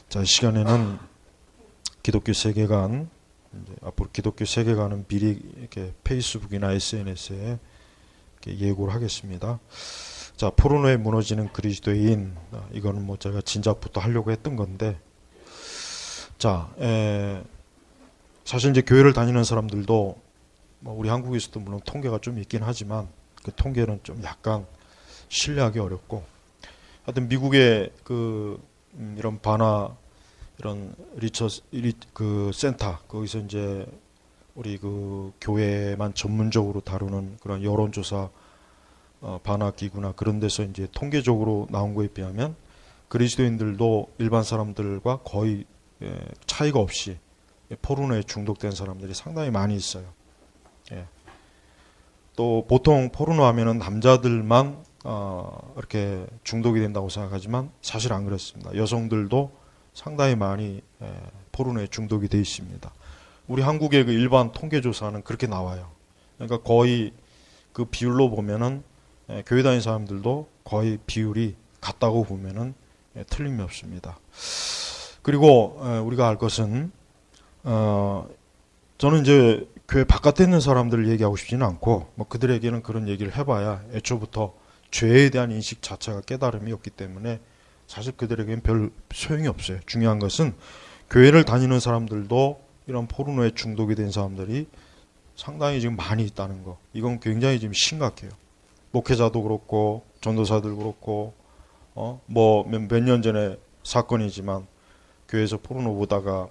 자, 이 시간에는 기독교 세계관, 이제 앞으로 기독교 세계관은 미리 이렇게 페이스북이나 SNS에 이렇게 예고를 하겠습니다. 자, 포르노에 무너지는 그리스도인, 이거는 뭐 제가 진작부터 하려고 했던 건데, 자, 사실 이제 교회를 다니는 사람들도 뭐 우리 한국에서도 물론 통계가 좀 있긴 하지만 그 통계는 좀 약간 신뢰하기 어렵고, 하여튼 미국의 이런 바나 이런 그 센터, 거기서 이제 우리 그 교회만 전문적으로 다루는 그런 여론조사 바나 기구나 그런 데서 이제 통계적으로 나온 거에 비하면 그리스도인들도 일반 사람들과 거의 차이가 없이 포르노에 중독된 사람들이 상당히 많이 있어요. 예. 또 보통 포르노 하면은 남자들만 이렇게 중독이 된다고 생각하지만 사실 안 그렇습니다. 여성들도 상당히 많이 포르노에 중독이 되어 있습니다. 우리 한국의 그 일반 통계조사는 그렇게 나와요. 그러니까 거의 그 비율로 보면은 교회 다니는 사람들도 거의 비율이 같다고 보면은 틀림이 없습니다. 그리고 우리가 알 것은 저는 이제 교회 바깥에 있는 사람들을 얘기하고 싶지는 않고 뭐 그들에게는 그런 얘기를 해봐야 애초부터 죄에 대한 인식 자체가 깨달음이 없기 때문에 사실 그들에게는 별 소용이 없어요. 중요한 것은 교회를 다니는 사람들도 이런 포르노에 중독이 된 사람들이 상당히 지금 많이 있다는 거. 이건 굉장히 지금 심각해요. 목회자도 그렇고 전도사들 그렇고 뭐 몇 년 전에 사건이지만 교회에서 포르노 보다가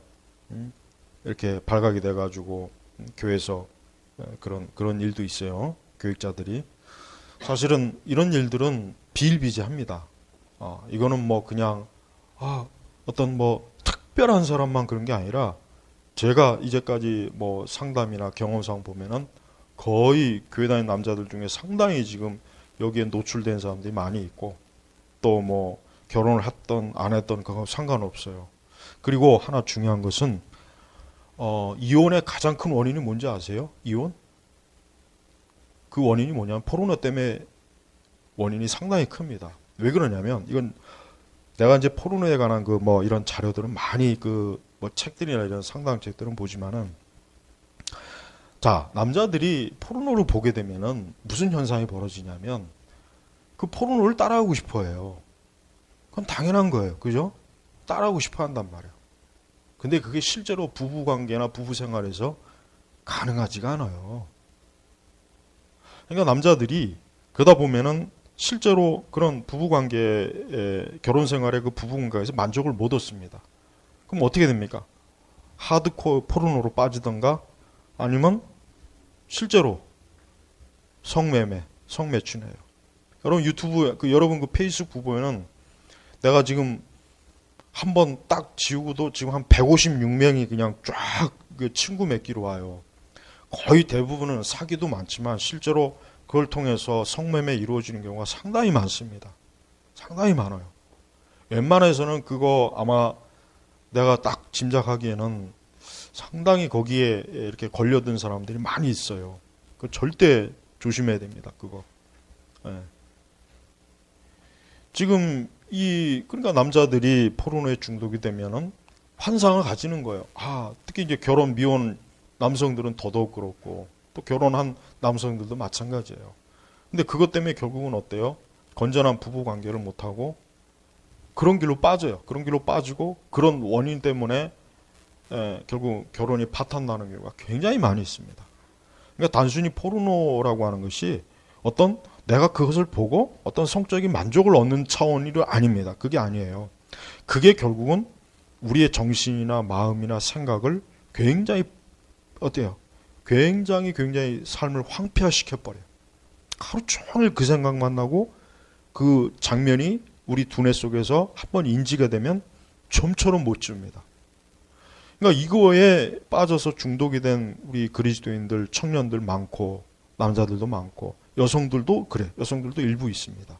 이렇게 발각이 돼가지고 교회에서 그런 일도 있어요. 교육자들이. 사실은 이런 일들은 비일비재합니다. 이거는 뭐 그냥 어떤 뭐 특별한 사람만 그런 게 아니라 제가 이제까지 뭐 상담이나 경험상 보면은 거의 교회 다니는 남자들 중에 상당히 지금 여기에 노출된 사람들이 많이 있고 또 뭐 결혼을 했던 안 했던 그거 상관없어요. 그리고 하나 중요한 것은 이혼의 가장 큰 원인이 뭔지 아세요? 이혼? 그 원인이 뭐냐면 포르노 때문에 원인이 상당히 큽니다. 왜 그러냐면 이건 내가 이제 포르노에 관한 그 뭐 이런 자료들은 많이 그 뭐 책들이나 이런 상당 책들은 보지만은 자, 남자들이 포르노를 보게 되면은 무슨 현상이 벌어지냐면 그 포르노를 따라하고 싶어 해요. 그건 당연한 거예요. 그죠? 따라하고 싶어 한단 말이에요. 근데 그게 실제로 부부 관계나 부부 생활에서 가능하지가 않아요. 그러니까 남자들이 그러다 보면은 실제로 그런 부부 관계, 결혼 생활의 그 부부 관계에서 만족을 못 얻습니다. 그럼 어떻게 됩니까? 하드코어 포르노로 빠지던가 아니면 실제로 성매매, 성매춘해요. 여러분 유튜브, 여러분 그 페이스북 보면은 내가 지금 한번 딱 지우고도 지금 한 156명이 그냥 쫙 그 친구 맺기로 와요. 거의 대부분은 사기도 많지만 실제로 그걸 통해서 성매매 이루어지는 경우가 상당히 많습니다. 상당히 많아요. 웬만해서는 그거 아마 내가 딱 짐작하기에는 상당히 거기에 이렇게 걸려든 사람들이 많이 있어요. 그 절대 조심해야 됩니다. 그거. 네. 지금 그러니까 남자들이 포르노에 중독이 되면은 환상을 가지는 거예요. 특히 이제 결혼 미혼 남성들은 더더욱 그렇고 또 결혼한 남성들도 마찬가지예요. 근데 그것 때문에 결국은 어때요? 건전한 부부 관계를 못 하고 그런 길로 빠져요. 그런 길로 빠지고 그런 원인 때문에 결국 결혼이 파탄나는 경우가 굉장히 많이 있습니다. 그러니까 단순히 포르노라고 하는 것이 어떤 내가 그것을 보고 어떤 성적인 만족을 얻는 차원이 아닙니다. 그게 아니에요. 그게 결국은 우리의 정신이나 마음이나 생각을 굉장히 어때요? 굉장히 삶을 황폐화시켜버려요. 하루 종일 그 생각만 나고 그 장면이 우리 두뇌 속에서 한번 인지가 되면 좀처럼 못 지웁니다. 그러니까 이거에 빠져서 중독이 된 우리 그리스도인들, 청년들 많고 남자들도 많고 여성들도 그래. 여성들도 일부 있습니다.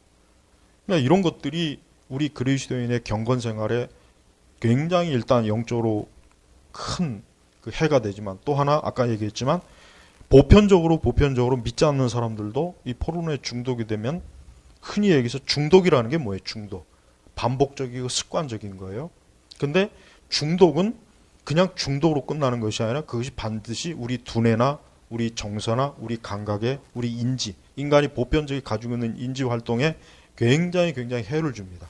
그러니까 이런 것들이 우리 그리스도인의 경건 생활에 굉장히 일단 영적으로 큰 그 해가 되지만 또 하나 아까 얘기했지만 보편적으로 믿지 않는 사람들도 이 포르노에 중독이 되면 흔히 얘기해서 중독이라는 게 뭐예요? 중독. 반복적이고 습관적인 거예요. 근데 중독은 그냥 중독으로 끝나는 것이 아니라 그것이 반드시 우리 두뇌나 우리 정서나 우리 감각에 우리 인지, 인간이 보편적이 가지고 있는 인지 활동에 굉장히 해를 줍니다.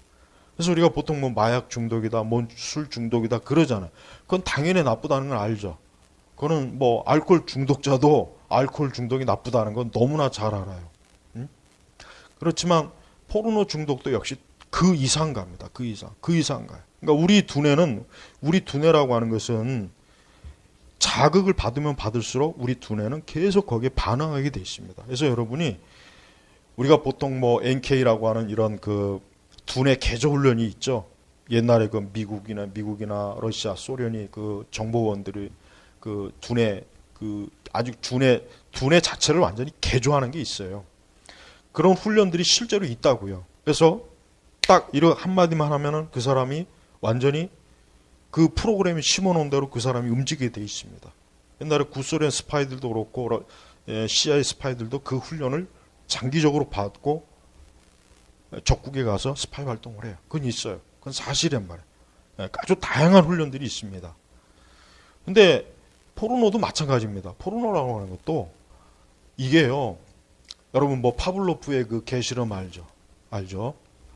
그래서 우리가 보통 뭐 마약 중독이다, 뭐 술 중독이다 그러잖아요. 그건 당연히 나쁘다는 걸 알죠. 그거는 뭐 알코올 중독자도 알코올 중독이 나쁘다는 건 너무나 잘 알아요. 그렇지만 포르노 중독도 역시 그 이상 갑니다. 그 이상 가요. 그러니까 우리 두뇌라고 하는 것은 자극을 받으면 받을수록 우리 두뇌는 계속 거기에 반응하게 돼 있습니다. 그래서 여러분이 우리가 보통 뭐 NK라고 하는 이런 그 두뇌 개조 훈련이 있죠. 옛날에 그 미국이나 러시아, 소련이 그 정보원들이 그 두뇌 아주 두뇌 자체를 완전히 개조하는 게 있어요. 그런 훈련들이 실제로 있다고요. 그래서 딱 이런 한마디만 하면은 그 사람이 완전히 그 프로그램이 심어놓은 대로 그 사람이 움직이게 돼 있습니다. 옛날에 구소련 스파이들도 그렇고 CIA 스파이들도 그 훈련을 장기적으로 받고 적국에 가서 스파이 활동을 해요. 그건 있어요. 그건 사실이란 말이에요. 아주 다양한 훈련들이 있습니다. 근데 포르노도 마찬가지입니다. 포르노라고 하는 것도 이게요. 여러분 뭐 파블로프의 그 개 실험 알죠?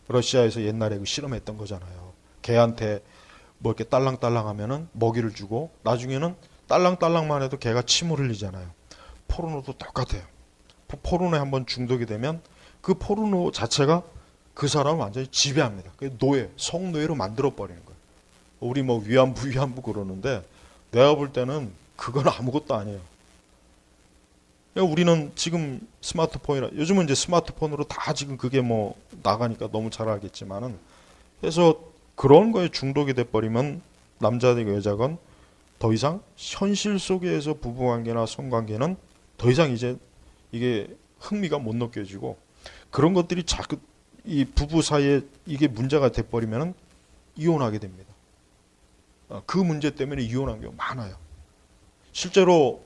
러시아에서 옛날에 그 실험했던 거잖아요. 개한테 뭐 이렇게 딸랑딸랑 하면은 먹이를 주고 나중에는 딸랑딸랑만 해도 개가 침을 흘리잖아요. 포르노도 똑같아요. 포르노에 한번 중독이 되면 그 포르노 자체가 그 사람을 완전히 지배합니다. 그 성노예로 만들어버리는 거예요. 우리 뭐 위안부 그러는데 내가 볼 때는 그건 아무것도 아니에요. 우리는 지금 요즘은 이제 스마트폰으로 다 지금 그게 뭐 나가니까 너무 잘 알겠지만은 그래서 그런 거에 중독이 돼버리면 남자든 여자건 더 이상 현실 속에서 부부관계나 성관계는 더 이상 이제 이게 흥미가 못 느껴지고 그런 것들이 자꾸 이 부부 사이에 이게 문제가 돼버리면 이혼하게 됩니다. 그 문제 때문에 이혼한 경우 많아요. 실제로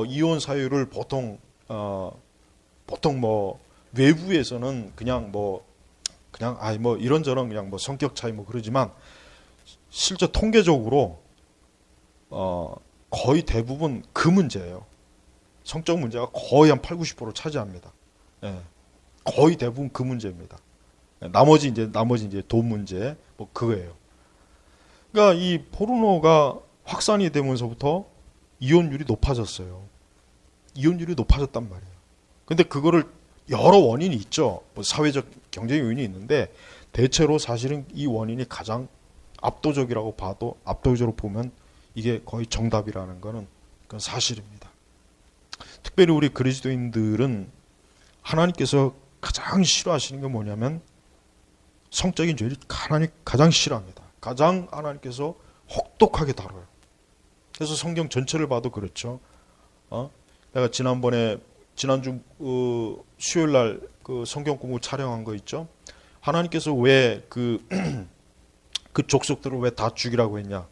이혼 사유를 보통 뭐 외부에서는 그냥 이런저런 그냥 뭐 성격 차이 뭐 그러지만 실제 통계적으로 거의 대부분 그 문제예요. 성적 문제가 거의 한 80-90% 차지합니다. 예. 거의 대부분 그 문제입니다. 나머지 이제 돈 문제 뭐 그거예요. 그러니까 이 포르노가 확산이 되면서부터 이혼율이 높아졌어요. 이혼율이 높아졌단 말이에요. 근데 그거를 여러 원인이 있죠. 뭐 사회적 경제적 요인이 있는데 대체로 사실은 이 원인이 가장 압도적으로 보면 이게 거의 정답이라는 거는 그건 사실입니다. 특별히 우리 그리스도인들은 하나님께서 가장 싫어하시는 게 뭐냐면 성적인 죄를 가장 싫어합니다. 가장 하나님께서 혹독하게 다뤄요. 그래서 성경 전체를 봐도 그렇죠. 내가 지난주 수요일 날 그 성경 공부 촬영한 거 있죠. 하나님께서 왜 그 족속들을 왜 다 죽이라고 했냐?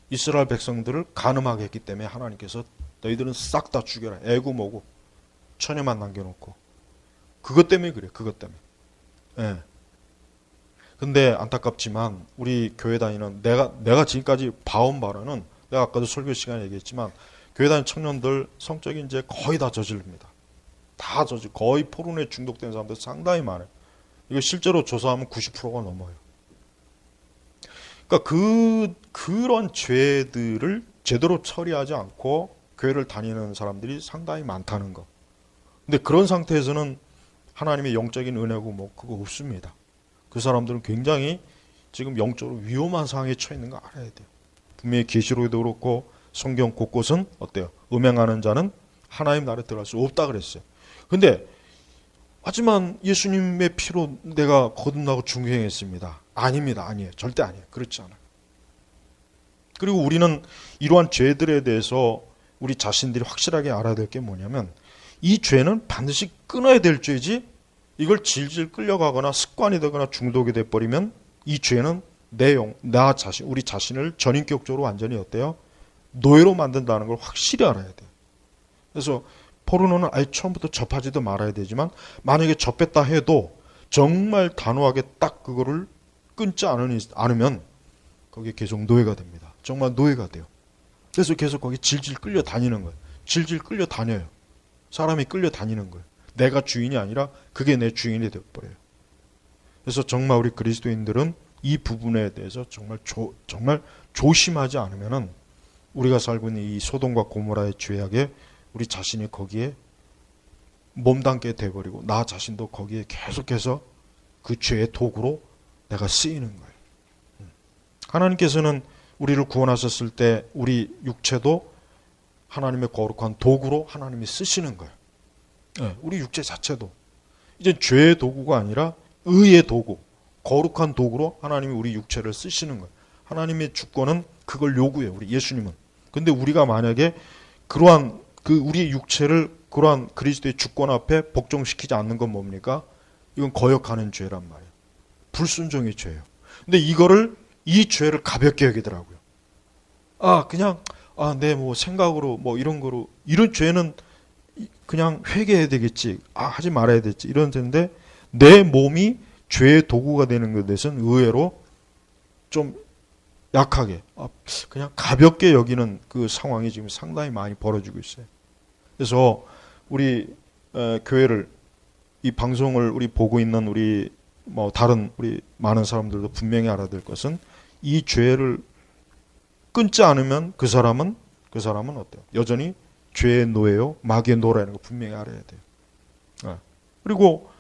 이스라엘 백성들을 간음하게 했기 때문에 하나님께서 너희들은 싹 다 죽여라. 애고 뭐고 처녀만 남겨놓고 그것 때문에 그래. 그것 때문에. 예. 근데 안타깝지만 우리 교회 다니는 내가 지금까지 봐온 바로는 내가 아까도 설교 시간에 얘기했지만 교회 다니는 청년들 성적인 죄 거의 다 저지릅니다. 거의 포르노에 중독된 사람들 상당히 많아요. 이거 실제로 조사하면 90%가 넘어요. 그러니까 그런 죄들을 제대로 처리하지 않고 교회를 다니는 사람들이 상당히 많다는 거. 근데 그런 상태에서는 하나님의 영적인 은혜고 뭐 그거 없습니다. 그 사람들은 굉장히 지금 영적으로 위험한 상황에 처해 있는 거 알아야 돼요. 분명히 계시록에도 그렇고 성경 곳곳은 어때요? 음행하는 자는 하나님 나라에 들어갈 수 없다 그랬어요. 근데 하지만 예수님의 피로 내가 거듭나고 중생했습니다. 아닙니다. 아니에요. 절대 아니에요. 그렇지 않아요. 그리고 우리는 이러한 죄들에 대해서 우리 자신들이 확실하게 알아야 될 게 뭐냐면 이 죄는 반드시 끊어야 될 죄지 이걸 질질 끌려가거나 습관이 되거나 중독이 돼버리면 이 죄는 우리 자신을 전인격적으로 완전히 어때요? 노예로 만든다는 걸 확실히 알아야 돼요. 그래서 포르노는 아예 처음부터 접하지도 말아야 되지만 만약에 접했다 해도 정말 단호하게 딱 그거를 끊지 않으면 거기에 계속 노예가 됩니다. 정말 노예가 돼요. 그래서 계속 거기 질질 끌려 다니는 거예요. 질질 끌려 다녀요. 사람이 끌려 다니는 거예요. 내가 주인이 아니라 그게 내 주인이 되어버려요. 그래서 정말 우리 그리스도인들은 이 부분에 대해서 정말 조심하지 않으면은 우리가 살고 있는 이 소돔과 고모라의 죄악에 우리 자신이 거기에 몸담게 돼버리고 나 자신도 거기에 계속해서 그 죄의 도구로 내가 쓰이는 거예요. 하나님께서는 우리를 구원하셨을 때 우리 육체도 하나님의 거룩한 도구로 하나님이 쓰시는 거예요. 우리 육체 자체도 이제 죄의 도구가 아니라 의의 도구, 거룩한 도구로 하나님이 우리 육체를 쓰시는 거예요. 하나님의 주권은 그걸 요구해요. 우리 예수님은. 근데 우리가 만약에 그러한 그 우리의 육체를 그러한 그리스도의 주권 앞에 복종시키지 않는 건 뭡니까? 이건 거역하는 죄란 말이에요. 불순종의 죄예요. 근데 이 죄를 가볍게 여기더라고요. 그냥 내 뭐 생각으로 뭐 이런 거로 이런 죄는 그냥 회개해야 되겠지. 하지 말아야 되지. 이런 데인데 내 몸이 죄의 도구가 되는 것에 대해서는 의외로 좀 약하게 그냥 가볍게 여기는 그 상황이 지금 상당히 많이 벌어지고 있어요. 그래서 우리 교회를 이 방송을 우리 보고 있는 우리 뭐 다른 우리 많은 사람들도 분명히 알아야 될 것은 이 죄를 끊지 않으면 그 사람은 어때요? 여전히 죄의 노예요, 마귀의 노라는 거 분명히 알아야 돼요. 그리고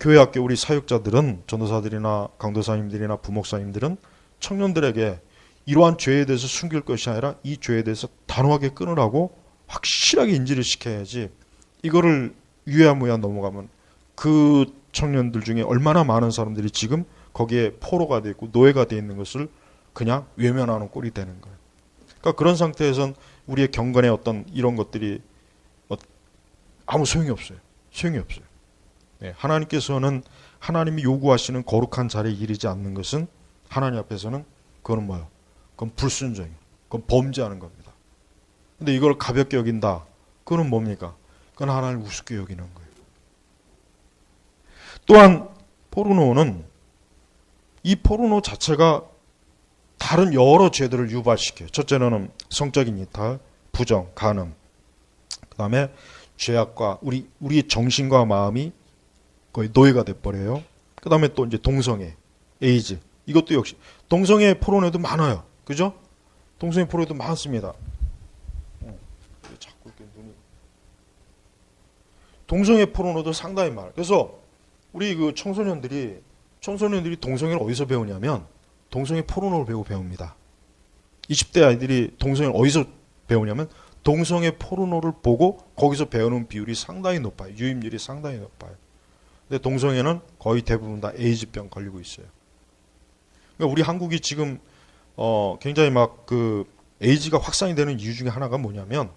교회 학교 우리 사역자들은 전도사들이나 강도사님들이나 부목사님들은 청년들에게 이러한 죄에 대해서 숨길 것이 아니라 이 죄에 대해서 단호하게 끊으라고 확실하게 인지를 시켜야지 이거를 유야무야 넘어가면 그 청년들 중에 얼마나 많은 사람들이 지금 거기에 포로가 되어 있고 노예가 되어 있는 것을 그냥 외면하는 꼴이 되는 거예요. 그러니까 그런 상태에선 우리의 경건의 어떤 이런 것들이 아무 소용이 없어요. 소용이 없어요. 하나님께서는 하나님이 요구하시는 거룩한 자리에 이르지 않는 것은 하나님 앞에서는 그건 뭐예요? 그건 불순종이에요. 그건 범죄하는 겁니다. 근데 이걸 가볍게 여긴다. 그건 뭡니까? 그건 하나님을 우습게 여기는 거예요. 또한 포르노는 이 포르노 자체가 다른 여러 죄들을 유발시켜요. 첫째는 성적인 이탈, 부정, 간음. 그 다음에 죄악과 우리의 정신과 마음이 거의 노예가 돼버려요. 그 다음에 또 이제 동성애, 에이즈. 이것도 역시 동성애 포르노에도 많아요. 그죠? 동성애 포르노에도 많습니다. 자꾸 이렇게 눈이. 동성애 포르노도 상당히 많아요. 그래서 우리 그 청소년들이 동성애를 어디서 배우냐면 동성애 포르노를 배웁니다. 20대 아이들이 동성애를 어디서 배우냐면 동성애 포르노를 보고 거기서 배우는 비율이 상당히 높아요. 유입률이 상당히 높아요. 근데 동성애는 거의 대부분 다 에이즈병 걸리고 있어요. 그러니까 우리 한국이 지금 굉장히 막 그 에이즈가 확산이 되는 이유 중에 하나가 뭐냐면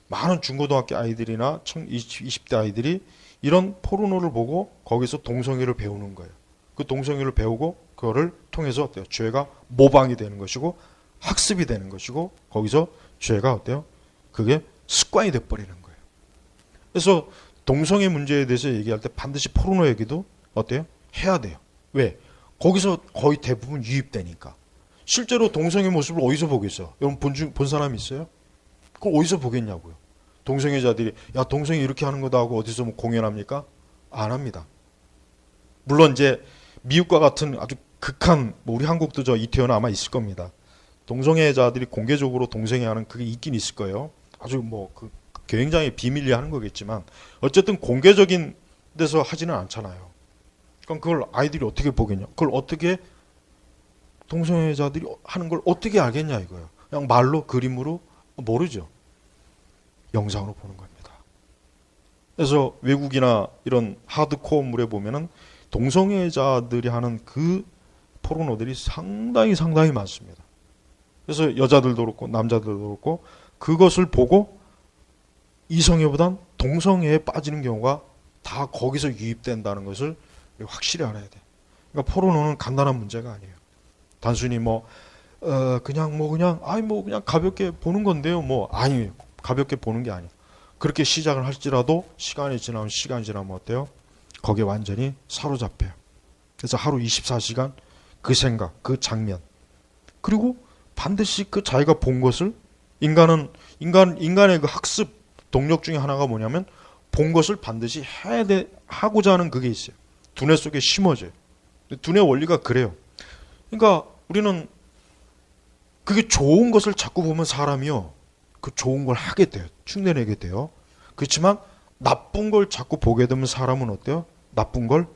많은 중고등학교 아이들이나 20대 아이들이 이런 포르노를 보고 거기서 동성애를 배우는 거예요. 그 동성애를 배우고 그거를 통해서 어때요? 죄가 모방이 되는 것이고 학습이 되는 것이고 거기서 죄가 어때요? 그게 습관이 돼버리는 거예요. 그래서 동성애 문제에 대해서 얘기할 때 반드시 포르노 얘기도 어때요? 해야 돼요. 왜? 거기서 거의 대부분 유입되니까. 실제로 동성애 모습을 어디서 보겠어요? 여러분 본 사람 있어요? 그걸 어디서 보겠냐고요. 동성애자들이 야 동성애 이렇게 하는 거다 하고 어디서 뭐 공연합니까? 안 합니다. 물론 이제 미국과 같은 아주 극한 뭐 우리 한국도 저 이태원은 아마 있을 겁니다. 동성애자들이 공개적으로 동성애하는 그게 있긴 있을 거예요. 아주 뭐 그 굉장히 비밀리에 하는 거겠지만 어쨌든 공개적인 데서 하지는 않잖아요. 그럼 그걸 아이들이 어떻게 보겠냐? 그걸 어떻게 동성애자들이 하는 걸 어떻게 알겠냐 이거예요. 그냥 말로 그림으로 모르죠. 영상으로 보는 겁니다. 그래서 외국이나 이런 하드코어물에 보면은 동성애자들이 하는 그 포르노들이 상당히 많습니다. 그래서 여자들도 그렇고 남자들도 그렇고 그것을 보고 이성애보단 동성애에 빠지는 경우가 다 거기서 유입된다는 것을 확실히 알아야 돼. 그러니까 포르노는 간단한 문제가 아니에요. 단순히 그냥 가볍게 보는 건데요. 아니에요. 가볍게 보는 게 아니에요. 그렇게 시작을 할지라도 시간이 지나면 어때요? 거기에 완전히 사로잡혀요. 그래서 하루 24시간 그 생각, 그 장면, 그리고 반드시 그 자기가 본 것을 인간의 그 학습 동력 중에 하나가 뭐냐면 본 것을 반드시 하고자 하는 그게 있어요. 두뇌 속에 심어져요. 두뇌 원리가 그래요. 그러니까 우리는 그게 좋은 것을 자꾸 보면 사람이요, 그 좋은 걸 하게 돼요. 흉내내게 돼요. 그렇지만 나쁜 걸 자꾸 보게 되면 사람은 어때요? 나쁜 걸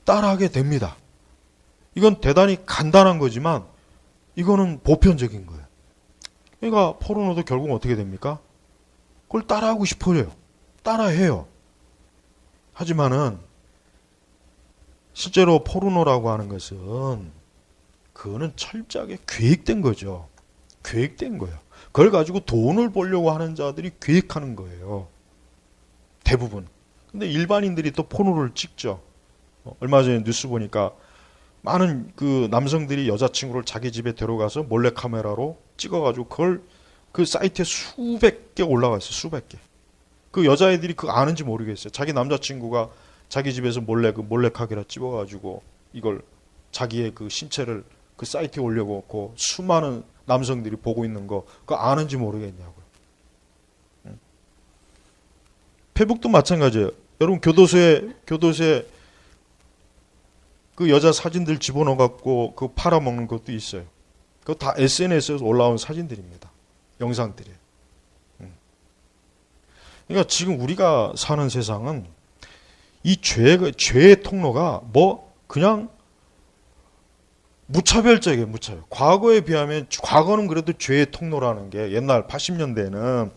따라하게 됩니다. 이건 대단히 간단한 거지만 이거는 보편적인 거예요. 그러니까 포르노도 결국 어떻게 됩니까? 그걸 따라하고 싶어요. 따라해요. 하지만은 실제로 포르노라고 하는 것은 그거는 철저하게 계획된 거죠. 계획된 거예요. 그걸 가지고 돈을 벌려고 하는 자들이 계획하는 거예요. 대부분. 근데 일반인들이 또 포르노를 찍죠. 얼마 전에 뉴스 보니까 많은 그 남성들이 여자친구를 자기 집에 데려가서 몰래 카메라로 찍어가지고 그걸 그 사이트에 수백 개 올라가 있어요. 수백 개. 그 여자애들이 그거 아는지 모르겠어요. 자기 남자친구가 자기 집에서 몰래 그 몰래카메라 찍어가지고 이걸 자기의 그 신체를 그 사이트에 올려놓고 수많은 남성들이 보고 있는 거 그거 아는지 모르겠냐고요. 페북도 마찬가지예요. 여러분 교도소에 그 여자 사진들 집어넣어갖고 그 팔아먹는 것도 있어요. 그거 다 SNS에서 올라온 사진들입니다. 영상들이에요. 그러니까 지금 우리가 사는 세상은 이 죄의 통로가 뭐 그냥 무차별적이에요. 무차별. 과거에 비하면 과거는 그래도 죄의 통로라는 게 옛날 80년대에는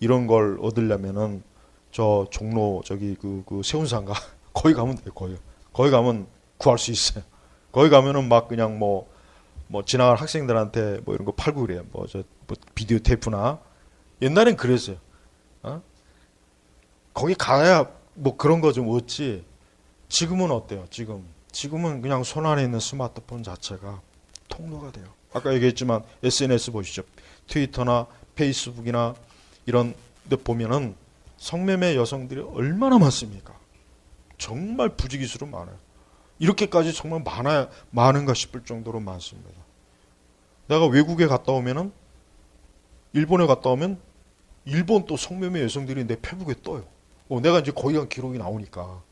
이런 걸 얻으려면은 저 종로 저기 그 세운상가 거기 가면 돼요. 거기 가면 구할 수 있어요. 거기 가면은 막 그냥 뭐 지나갈 학생들한테 뭐 이런 거 팔고 그래요. 뭐 비디오 테이프나 옛날엔 그랬어요. 거기 가야 뭐 그런 거 좀 얻지. 지금은 어때요? 지금은 그냥 손 안에 있는 스마트폰 자체가 통로가 돼요. 아까 얘기했지만 SNS 보시죠. 트위터나 페이스북이나 이런 데 보면은 성매매 여성들이 얼마나 많습니까? 정말 부지기수로 많아요. 이렇게까지 정말 많은가 싶을 정도로 많습니다. 내가 외국에 갔다 오면은 일본에 갔다 오면 일본 또 성매매 여성들이 내 페북에 떠요. 내가 이제 거기 간 기록이 나오니까.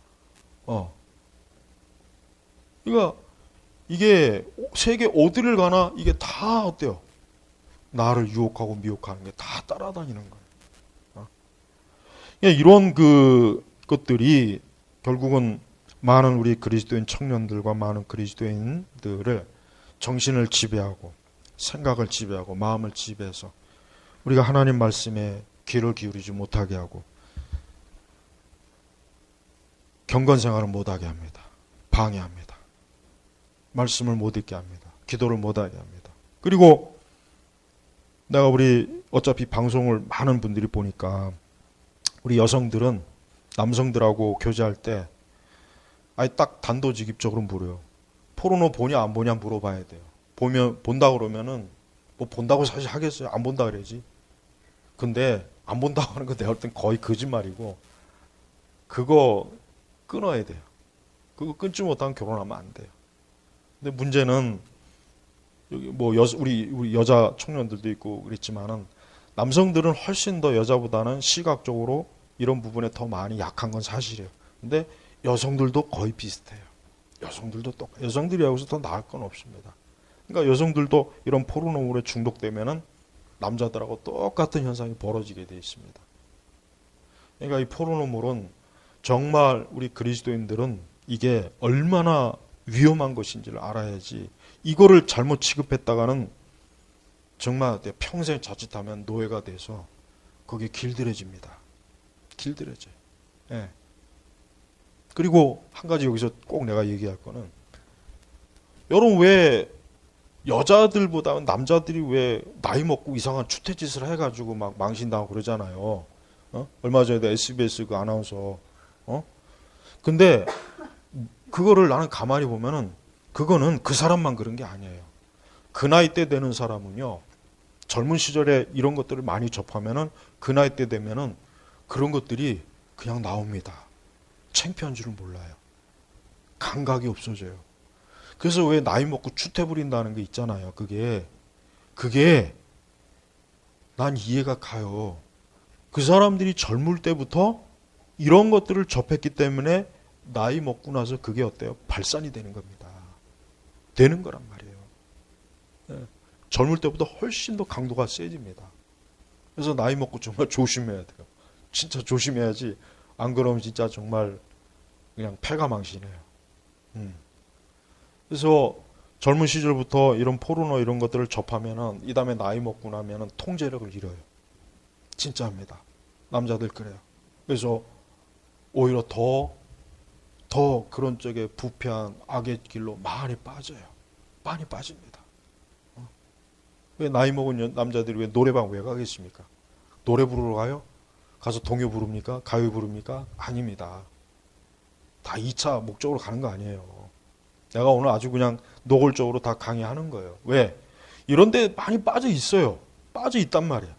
그러니까 이게 세계 어디를 가나 이게 다 어때요? 나를 유혹하고 미혹하는 게 다 따라다니는 거예요. 그러니까 이런 것들이 결국은 많은 우리 그리스도인 청년들과 많은 그리스도인들을 정신을 지배하고 생각을 지배하고 마음을 지배해서 우리가 하나님 말씀에 귀를 기울이지 못하게 하고 경건 생활을 못하게 합니다. 방해합니다. 말씀을 못 읽게 합니다. 기도를 못하게 합니다. 그리고 내가 우리 어차피 방송을 많은 분들이 보니까 우리 여성들은 남성들하고 교제할 때 아예 딱 단도직입적으로 물어요. 포르노 보냐 안 보냐 물어봐야 돼요. 본다 그러면은 뭐 본다고 사실 하겠어요. 안 본다 그래야지. 근데 안 본다고 하는 거 내가 볼 땐 거의 거짓말이고 그거 끊어야 돼요. 그거 끊지 못하면 결혼하면 안 돼요. 근데 문제는 여기 뭐 우리 여자 청년들도 있고 그랬지만은 남성들은 훨씬 더 여자보다는 시각적으로 이런 부분에 더 많이 약한 건 사실이에요. 근데 여성들도 거의 비슷해요. 여성들이 여기서 더 나을 건 없습니다. 그러니까 여성들도 이런 포르노물에 중독되면은 남자들하고 똑같은 현상이 벌어지게 되어 있습니다. 그러니까 이 포르노물은 정말 우리 그리스도인들은 이게 얼마나 위험한 것인지를 알아야지 이거를 잘못 취급했다가는 정말 평생 자칫하면 노예가 돼서 거기에 길들여집니다. 길들여져요. 예. 그리고 한 가지 여기서 꼭 내가 얘기할 거는 여러분 왜 여자들보다는 남자들이 왜 나이 먹고 이상한 추태짓을 해가지고 막 망신당하고 그러잖아요. 얼마 전에도 SBS 그 아나운서 근데 그거를 나는 가만히 보면은 그거는 그 사람만 그런 게 아니에요. 그 나이 때 되는 사람은요. 젊은 시절에 이런 것들을 많이 접하면은 그 나이 때 되면은 그런 것들이 그냥 나옵니다. 창피한 줄을 몰라요. 감각이 없어져요. 그래서 왜 나이 먹고 추태 부린다는 게 있잖아요. 그게 그게 난 이해가 가요. 그 사람들이 젊을 때부터 이런 것들을 접했기 때문에 나이 먹고 나서 그게 어때요? 발산이 되는 겁니다. 되는 거란 말이에요. 예. 젊을 때보다 훨씬 더 강도가 세집니다. 그래서 나이 먹고 정말 조심해야 돼요. 진짜 조심해야지. 안 그러면 진짜 정말 그냥 패가망신해요. 그래서 젊은 시절부터 이런 포르노 이런 것들을 접하면은 이 다음에 나이 먹고 나면은 통제력을 잃어요. 진짜입니다. 남자들 그래요. 그래서 오히려 더 그런 쪽에 부패한 악의 길로 많이 빠져요. 많이 빠집니다. 왜 나이 먹은 남자들이 왜 노래방 왜 가겠습니까? 노래 부르러 가요? 가서 동요 부릅니까? 가요 부릅니까? 아닙니다. 다 2차 목적으로 가는 거 아니에요. 내가 오늘 아주 그냥 노골적으로 다 강의하는 거예요. 왜? 이런 데 많이 빠져 있어요. 빠져 있단 말이야.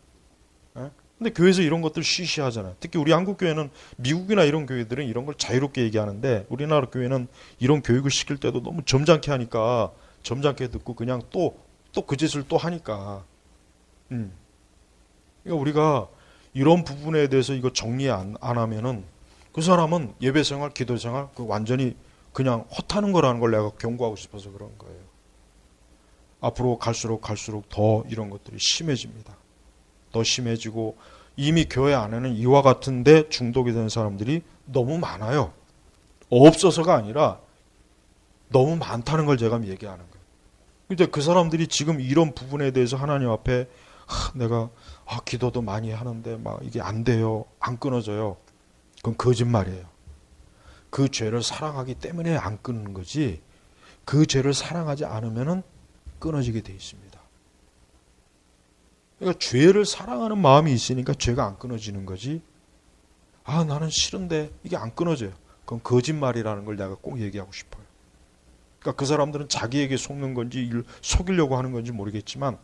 근데 교회에서 이런 것들 쉬쉬하잖아요. 특히 우리 한국 교회는 미국이나 이런 교회들은 이런 걸 자유롭게 얘기하는데 우리나라 교회는 이런 교육을 시킬 때도 너무 점잖게 하니까 점잖게 듣고 그냥 또 그 짓을 또 하니까. 그러니까 우리가 이런 부분에 대해서 이거 정리 안 하면은 그 사람은 예배생활, 기도생활 그 완전히 그냥 헛하는 거라는 걸 내가 경고하고 싶어서 그런 거예요. 앞으로 갈수록 더 이런 것들이 심해집니다. 더 심해지고 이미 교회 안에는 이와 같은데 중독이 되는 사람들이 너무 많아요. 없어서가 아니라 너무 많다는 걸 제가 얘기하는 거예요. 근데 그 사람들이 지금 이런 부분에 대해서 하나님 앞에 내가 기도도 많이 하는데 막 이게 안 돼요. 안 끊어져요. 그건 거짓말이에요. 그 죄를 사랑하기 때문에 안 끊는 거지 그 죄를 사랑하지 않으면은 끊어지게 돼 있습니다. 그러니까 죄를 사랑하는 마음이 있으니까 죄가 안 끊어지는 거지. 나는 싫은데 이게 안 끊어져요. 그건 거짓말이라는 걸 내가 꼭 얘기하고 싶어요. 그러니까 그 사람들은 자기에게 속는 건지 속이려고 하는 건지 모르겠지만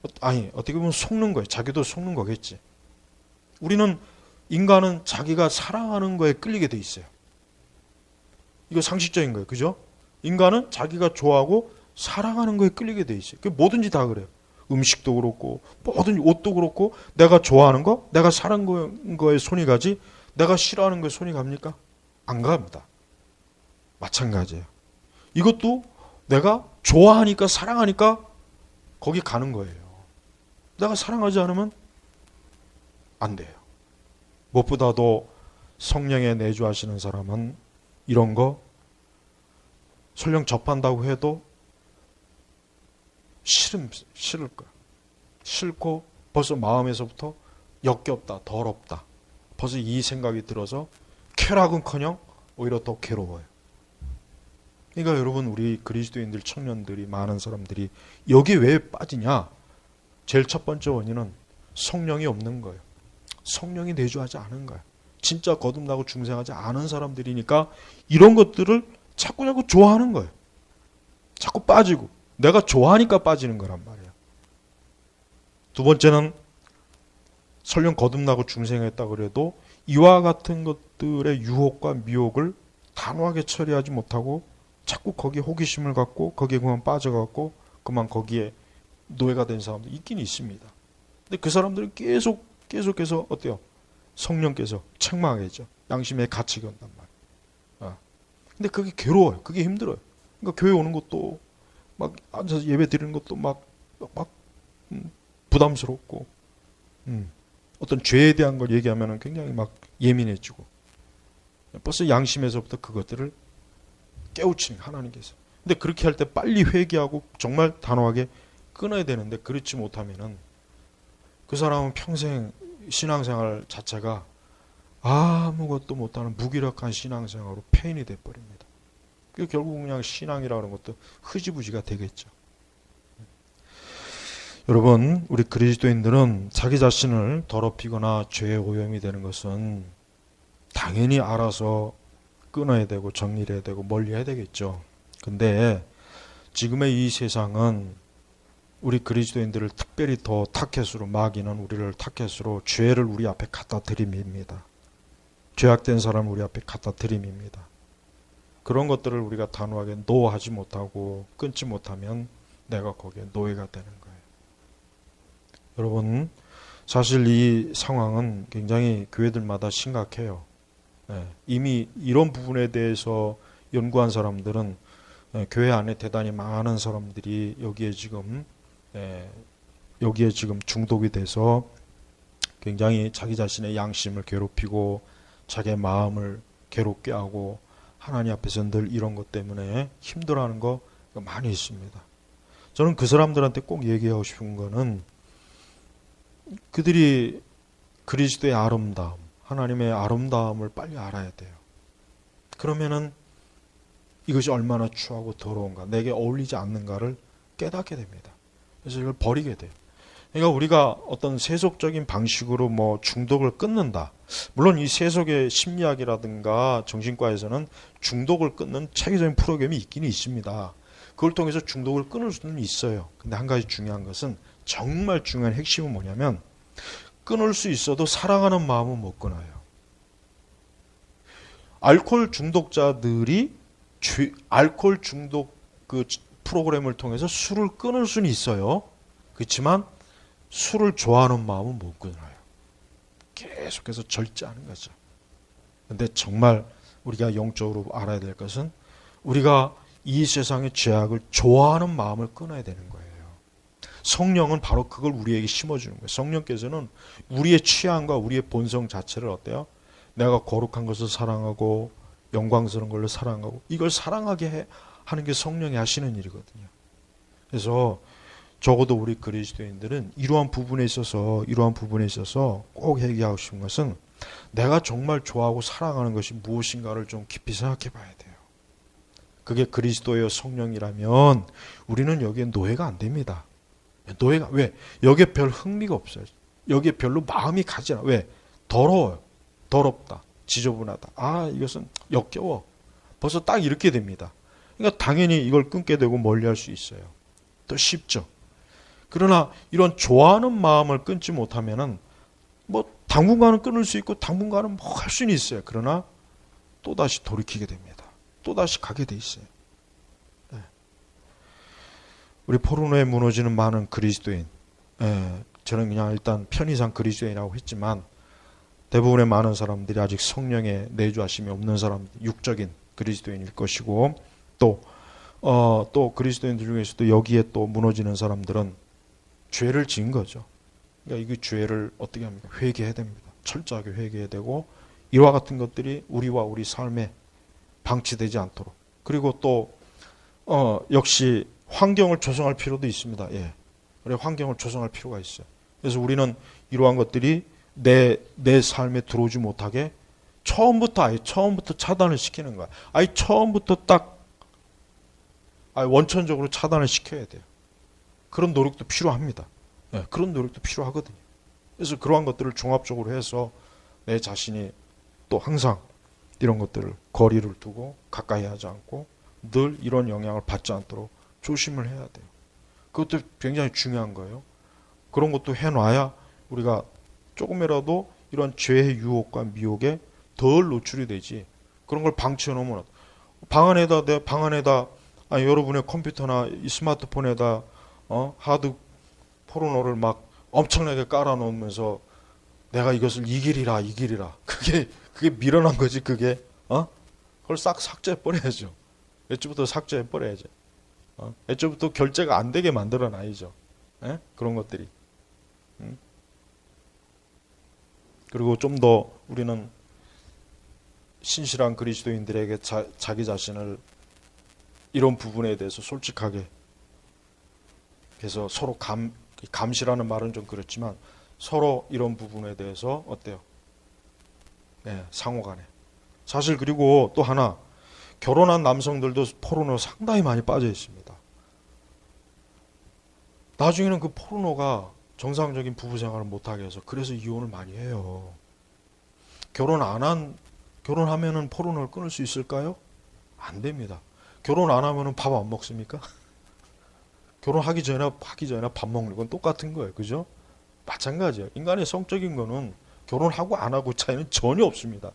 어떻게 보면 속는 거예요. 자기도 속는 거겠지. 우리는 인간은 자기가 사랑하는 거에 끌리게 돼 있어요. 이거 상식적인 거예요. 그죠? 인간은 자기가 좋아하고 사랑하는 거에 끌리게 돼 있어요. 뭐든지 다 그래요. 음식도 그렇고 뭐든 옷도 그렇고 내가 좋아하는 거, 내가 사랑하는 거에 손이 가지 내가 싫어하는 거에 손이 갑니까? 안 갑니다. 마찬가지예요. 이것도 내가 좋아하니까 사랑하니까 거기 가는 거예요. 내가 사랑하지 않으면 안 돼요. 무엇보다도 성령에 내주하시는 사람은 이런 거 설령 접한다고 해도 싫을 거야. 싫고 벌써 마음에서부터 역겹다, 더럽다. 벌써 이 생각이 들어서 쾌락은커녕 오히려 더 괴로워요. 그러니까 여러분 우리 그리스도인들 청년들이 많은 사람들이 여기 왜 빠지냐? 제일 첫 번째 원인은 성령이 없는 거예요. 성령이 내주하지 않은 거예요. 진짜 거듭나고 중생하지 않은 사람들이니까 이런 것들을 자꾸 좋아하는 거예요. 자꾸 빠지고 내가 좋아하니까 빠지는 거란 말이에요. 두 번째는 설령 거듭나고 중생했다 그래도 이와 같은 것들의 유혹과 미혹을 단호하게 처리하지 못하고 자꾸 거기에 호기심을 갖고 거기에 그만 빠져갖고 그만 거기에 노예가 된 사람도 있긴 있습니다. 근데 그 사람들은 계속해서 어때요? 성령께서 책망하게 했죠. 양심의 가책이 온단 말이에요. 근데 그게 괴로워요. 그게 힘들어요. 그러니까 교회 오는 것도 막 앉아서 예배 드리는 것도 막 부담스럽고 어떤 죄에 대한 걸 얘기하면 굉장히 막 예민해지고 벌써 양심에서부터 그것들을 깨우치는 하나님께서. 근데 그렇게 할 때 빨리 회개하고 정말 단호하게 끊어야 되는데 그렇지 못하면은 그 사람은 평생 신앙생활 자체가 아무것도 못하는 무기력한 신앙생활로 폐인이 돼버립니다. 결국 그냥 신앙이라는 것도 흐지부지가 되겠죠. 여러분 우리 그리스도인들은 자기 자신을 더럽히거나 죄의 오염이 되는 것은 당연히 알아서 끊어야 되고 정리를 해야 되고 멀리 해야 되겠죠. 근데 지금의 이 세상은 우리 그리스도인들을 특별히 더 타켓으로 마귀는 우리를 타켓으로 죄를 우리 앞에 갖다 들이밉니다. 죄악된 사람을 우리 앞에 갖다 들이밉니다. 그런 것들을 우리가 단호하게 노하지 못하고 끊지 못하면 내가 거기에 노예가 되는 거예요. 여러분, 사실 이 상황은 굉장히 교회들마다 심각해요. 이미 이런 부분에 대해서 연구한 사람들은 교회 안에 대단히 많은 사람들이 여기에 지금 중독이 돼서 굉장히 자기 자신의 양심을 괴롭히고 자기의 마음을 괴롭게 하고 하나님 앞에서 늘 이런 것 때문에 힘들어하는 거 많이 있습니다. 저는 그 사람들한테 꼭 얘기하고 싶은 거는 그들이 그리스도의 아름다움, 하나님의 아름다움을 빨리 알아야 돼요. 그러면은 이것이 얼마나 추하고 더러운가, 내게 어울리지 않는가를 깨닫게 됩니다. 그래서 이걸 버리게 돼요. 그러니까 우리가 어떤 세속적인 방식으로 중독을 끊는다. 물론 이 세속의 심리학이라든가 정신과에서는 중독을 끊는 체계적인 프로그램이 있긴 있습니다. 그걸 통해서 중독을 끊을 수는 있어요. 근데 한 가지 중요한 것은, 정말 중요한 핵심은 뭐냐면, 끊을 수 있어도 사랑하는 마음은 못 끊어요. 알코올 중독자들이 알코올 중독 그 프로그램을 통해서 술을 끊을 수는 있어요. 그렇지만 술을 좋아하는 마음은 못 끊어요. 계속해서 절제하는 거죠. 근데 정말 우리가 영적으로 알아야 될 것은, 우리가 이 세상의 죄악을 좋아하는 마음을 끊어야 되는 거예요. 성령은 바로 그걸 우리에게 심어주는 거예요. 성령께서는 우리의 취향과 우리의 본성 자체를 어때요? 내가 거룩한 것을 사랑하고 영광스러운 걸로 사랑하고, 이걸 사랑하게 하는 게 성령이 하시는 일이거든요. 그래서 적어도 우리 그리스도인들은 이러한 부분에 있어서 꼭 얘기하고 싶은 것은, 내가 정말 좋아하고 사랑하는 것이 무엇인가를 좀 깊이 생각해 봐야 돼요. 그게 그리스도의 성령이라면 우리는 여기에 노예가 안 됩니다. 노예가, 왜? 여기에 별 흥미가 없어요. 여기에 별로 마음이 가지 않아. 왜? 더러워요. 더럽다. 지저분하다. 이것은 역겨워. 벌써 딱 이렇게 됩니다. 그러니까 당연히 이걸 끊게 되고 멀리할 수 있어요. 더 쉽죠. 그러나 이런 좋아하는 마음을 끊지 못하면은 당분간은 끊을 수 있고 당분간은 할 수는 있어요. 그러나 또다시 돌이키게 됩니다. 또다시 가게 돼 있어요. 우리 포르노에 무너지는 많은 그리스도인, 저는 그냥 일단 편의상 그리스도인이라고 했지만, 대부분의 많은 사람들이 아직 성령의 내주하심이 없는 사람, 육적인 그리스도인일 것이고, 또 그리스도인들 중에서도 여기에 또 무너지는 사람들은 죄를 지은 거죠. 그러니까 이 죄를 어떻게 합니까? 회개해야 됩니다. 철저하게 회개해야 되고, 이와 같은 것들이 우리와 우리 삶에 방치되지 않도록. 그리고 또 역시 환경을 조성할 필요도 있습니다. 그래, 환경을 조성할 필요가 있어요. 그래서 우리는 이러한 것들이 내 삶에 들어오지 못하게 처음부터 차단을 시키는 거야. 처음부터 원천적으로 차단을 시켜야 돼요. 그런 노력도 필요합니다. 그런 노력도 필요하거든요. 그래서 그러한 것들을 종합적으로 해서 내 자신이 또 항상 이런 것들을 거리를 두고 가까이 하지 않고 늘 이런 영향을 받지 않도록 조심을 해야 돼요. 그것도 굉장히 중요한 거예요. 그런 것도 해놔야 우리가 조금이라도 이런 죄의 유혹과 미혹에 덜 노출이 되지. 그런 걸 방치해 놓으면 방 안에다 여러분의 컴퓨터나 이 스마트폰에다 하드 포르노를 막 엄청나게 깔아 놓으면서 내가 이것을 이기리라. 그게 미련한 거지. 그걸 싹 삭제해 버려야죠. 애초부터 삭제해 버려야죠. 애초부터 결제가 안 되게 만들어 놔야죠. 그런 것들이. 그리고 좀 더 우리는 신실한 그리스도인들에게 자기 자신을 이런 부분에 대해서 솔직하게 해서 서로 감시라는 말은 좀 그렇지만 서로 이런 부분에 대해서 어때요? 상호간에. 사실 그리고 또 하나, 결혼한 남성들도 포르노 상당히 많이 빠져 있습니다. 나중에는 그 포르노가 정상적인 부부 생활을 못하게 해서 그래서 이혼을 많이 해요. 결혼하면은 포르노를 끊을 수 있을까요? 안 됩니다. 결혼 안 하면은 밥 안 먹습니까? 결혼하기 전에 밥 먹는 건 똑같은 거예요. 그죠? 마찬가지예요. 인간의 성적인 거는 결혼하고 안 하고 차이는 전혀 없습니다.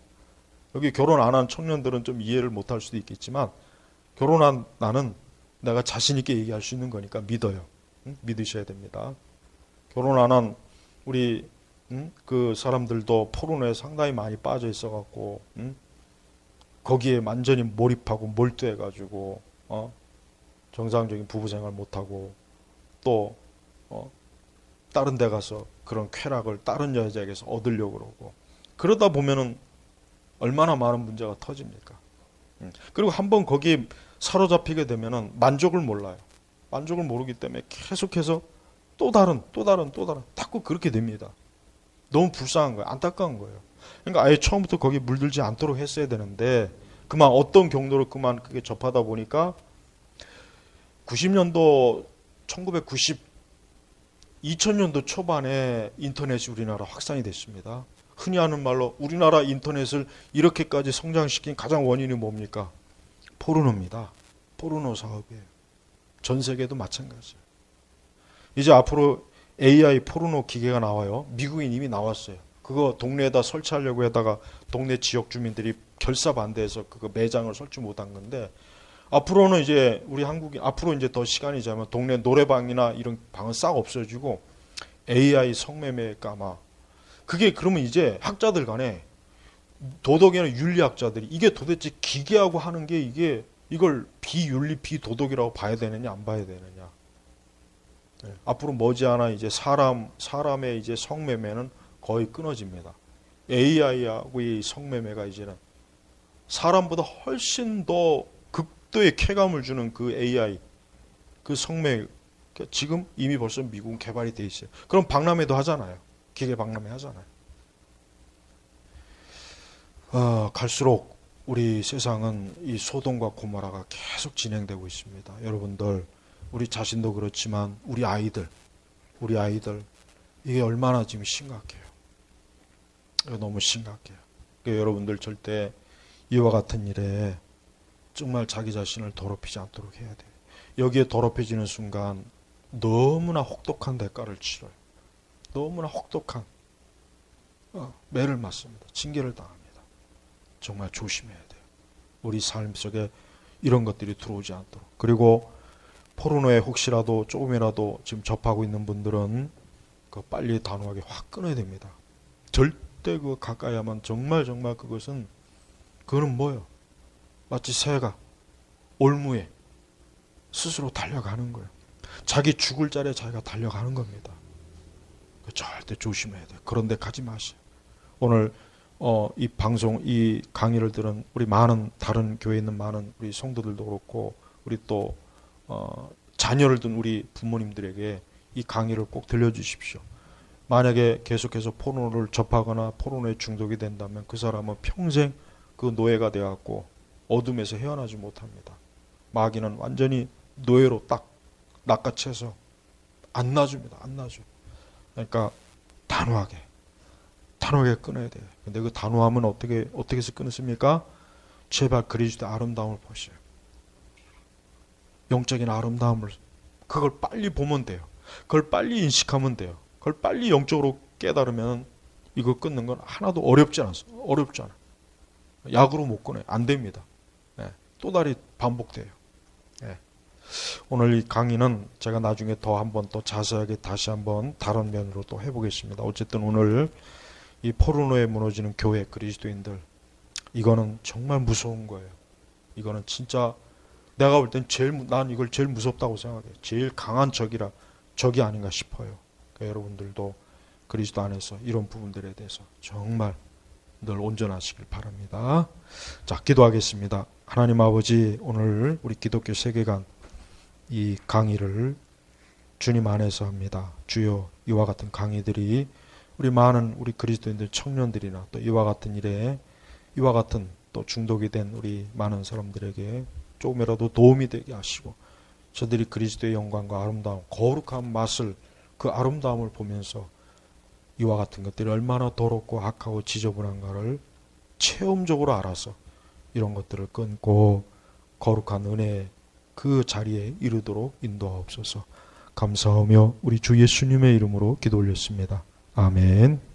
여기 결혼 안 한 청년들은 좀 이해를 못할 수도 있겠지만, 결혼한 나는 내가 자신 있게 얘기할 수 있는 거니까 믿어요. 믿으셔야 됩니다. 결혼 안 한 우리 그 사람들도 포르노에 상당히 많이 빠져 있어갖고 거기에 완전히 몰입하고 몰두해가지고 정상적인 부부 생활 못하고 또 다른 데 가서 그런 쾌락을 다른 여자에게서 얻으려고 그러고 그러다 보면은 얼마나 많은 문제가 터집니까? 그리고 한번 거기에 사로잡히게 되면은 만족을 몰라요. 만족을 모르기 때문에 계속해서 또 다른 자꾸 그렇게 됩니다. 너무 불쌍한 거예요. 안타까운 거예요. 그러니까 아예 처음부터 거기에 물들지 않도록 했어야 되는데 그만 어떤 경로로 그만 그게 접하다 보니까 90년도 1990 2000년도 초반에 인터넷이 우리나라 확산이 됐습니다. 흔히 하는 말로 우리나라 인터넷을 이렇게까지 성장시킨 가장 원인이 뭡니까? 포르노입니다. 포르노 사업이에요. 전 세계도 마찬가지예요. 이제 앞으로 AI 포르노 기계가 나와요. 미국인 이미 나왔어요. 그거 동네에다 설치하려고 하다가 동네 지역 주민들이 결사반대해서 그거 매장을 설치 못한 건데 앞으로는 이제 우리 한국이 앞으로 이제 더 시간이 지나면 동네 노래방이나 이런 방은 싹 없어지고 AI 성매매가 아마 그게 그러면 이제 학자들 간에 도덕이나 윤리학자들이 이게 도대체 기계하고 하는 게 이게 이걸 비윤리 비도덕이라고 봐야 되느냐 안 봐야 되느냐. 네. 앞으로 머지않아 이제 사람의 이제 성매매는 거의 끊어집니다. AI하고의 성매매가 이제는 사람보다 훨씬 더 극도의 쾌감을 주는 그 AI 그 성매 지금 이미 벌써 미국은 개발이 돼 있어요. 그럼 박람회도 하잖아요. 기계 박람회 하잖아요. 갈수록 우리 세상은 이 소돔과 고모라가 계속 진행되고 있습니다. 여러분들 우리 자신도 그렇지만 우리 아이들 이게 얼마나 지금 심각해요. 이거 너무 심각해요. 그러니까 여러분들 절대 이와 같은 일에 정말 자기 자신을 더럽히지 않도록 해야 돼요. 여기에 더럽혀지는 순간 너무나 혹독한 대가를 치러요. 너무나 혹독한 매를 맞습니다. 징계를 당합니다. 정말 조심해야 돼요. 우리 삶 속에 이런 것들이 들어오지 않도록. 그리고 포르노에 혹시라도 조금이라도 지금 접하고 있는 분들은 그 빨리 단호하게 확 끊어야 됩니다. 절대 그 가까이 하면 정말 그것은 그거는 뭐예요? 마치 새가 올무에 스스로 달려가는 거예요. 자기 죽을 자리에 자기가 달려가는 겁니다. 절대 조심해야 돼요. 그런 데 가지 마세요. 오늘 이 방송, 이 강의를 들은 우리 많은 다른 교회에 있는 많은 우리 성도들도 그렇고 우리 또 자녀를 둔 우리 부모님들에게 이 강의를 꼭 들려주십시오. 만약에 계속해서 포르노를 접하거나 포르노에 중독이 된다면 그 사람은 평생 그 노예가 되어갖고 어둠에서 헤어나지 못합니다. 마귀는 완전히 노예로 딱 낚아채서 안 놔줍니다. 안 놔줘. 그러니까 단호하게 끊어야 돼요. 근데 그 단호함은 어떻게 해서 끊습니까? 제발 그리스도의 아름다움을 보세요. 영적인 아름다움을 그걸 빨리 보면 돼요. 그걸 빨리 인식하면 돼요. 그걸 빨리 영적으로 깨달으면 이거 끊는 건 하나도 어렵지 않아요. 약으로 못 끊어요. 안 됩니다. 네. 또 다시 반복돼요. 네. 오늘 이 강의는 제가 나중에 더 한번 또 자세하게 다시 한번 다른 면으로 또 해보겠습니다. 어쨌든 오늘 이 포르노에 무너지는 교회 그리스도인들 이거는 정말 무서운 거예요. 이거는 진짜 내가 볼 땐 난 이걸 제일 무섭다고 생각해요. 제일 강한 적이 아닌가 싶어요. 그러니까 여러분들도 그리스도 안에서 이런 부분들에 대해서 정말 늘 온전하시길 바랍니다. 자, 기도하겠습니다. 하나님 아버지, 오늘 우리 기독교 세계관 이 강의를 주님 안에서 합니다. 주여, 이와 같은 강의들이 우리 많은 우리 그리스도인들 청년들이나 또 이와 같은 일에 이와 같은 또 중독이 된 우리 많은 사람들에게 조금이라도 도움이 되게 하시고 저들이 그리스도의 영광과 아름다움, 거룩한 맛을 그 아름다움을 보면서 이와 같은 것들이 얼마나 더럽고 악하고 지저분한가를 체험적으로 알아서 이런 것들을 끊고 거룩한 은혜의 그 자리에 이르도록 인도하옵소서. 감사하며 우리 주 예수님의 이름으로 기도 올렸습니다. 아멘.